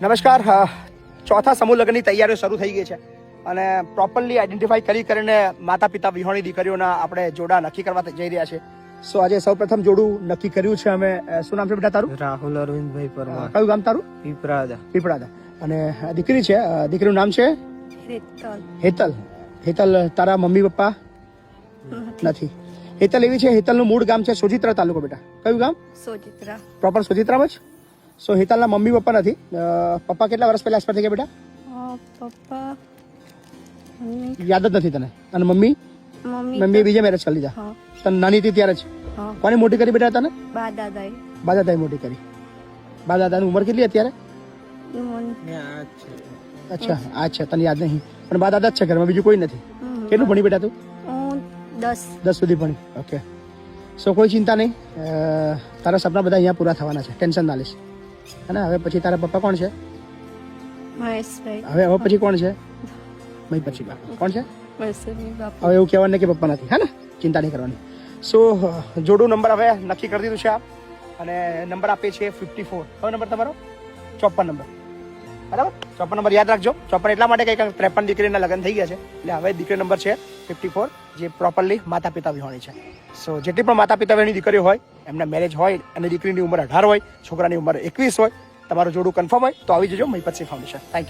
નમસ્કાર. ચોથા સમૂહ લગ્નની તૈયારીઓ શરૂ થઈ ગઈ છે અને પ્રોપરલી આઈડેન્ટિફાઈ કરીને માતા પિતા વિહોણી દીકરીઓના આપણે જોડા નક્કી કરવા જઈ રહ્યા છે. સો આજે સૌપ્રથમ જોડું નક્કી કર્યું છે અમે. શું નામ છે બેટા તારું? રાહુલ અરવિંદભાઈ પરમાર. કયું ગામ તારું? પીપળાદા. પીપળાદા. અને દીકરી છે, દીકરીનું નામ છે હેતલ. હેતલ તારા મમ્મી પપ્પા નથી? હેતલ એવી છે, હેતલનું મૂળ ગામ છે સોજિત્રા તાલુકો. બેટા કયું ગામ? સોજિત્રા. પ્રોપર સોજિત્રામાં જ. સો હેતલના મમ્મી પપ્પા નથી. પપ્પા કેટલા વર્ષ પહેલા એક્સપાયર થઈ ગયા બેટા? પપ્પા યાદ જ નથી તને? અને મમ્મી? મમ્મી બીજે મેરેજ કરી લીધા. તને નાની હતી ત્યારે જ? કોને મોટી કરી બેટા તને? બા દાદાએ. બા દાદાએ મોટી કરી. બા દાદાની ઉંમર કેટલી અત્યારે? અચ્છા આ છે, તને યાદ નહીં પણ બા દાદા જ છે ઘરમાં, બીજું કોઈ નથી. કેટલું ભણી બેટા તું? 10 સુધી ભણી. ઓકે. સો કોઈ ચિંતા નહીં, તારા સપના બધા અહીંયા પૂરા થવાના છે, ટેન્શન ના લઈશ. હે ને? હવે પછી તારા પપ્પા કોણ છે? મહેશભાઈ. હવે પછી કોણ છે? મય પછી બાપા કોણ છે? મહેશભાઈ બાપુ. હવે એવું કહેવાનું કે પપ્પા નથી. હે ને? ચિંતા નહીં કરવાની. સો જોડું નંબર હવે નક્કી કરી દીધું છે આપ, અને નંબર આપીએ છીએ 54. હવે નંબર તમારો 54 નંબર, બરાબર? 54 નંબર યાદ રાખજો. 54 એટલા માટે કંઈક 53 દીકરીના લગ્ન થઈ ગયા છે, એટલે હવે દીકરી નંબર છે 54, જે પ્રોપરલી માતા પિતા વિહોણી છે. સો જેટલી પણ માતા પિતા વિહોણી દીકરીઓ હોય, એમના મેરેજ હોય અને દીકરીની ઉંમર 18 હોય, છોકરાની ઉંમર 21 હોય, તમારું જોડું કન્ફર્મ હોય તો આવી જજો મહીપતસિંહ ફાઉન્ડેશન. Thank you.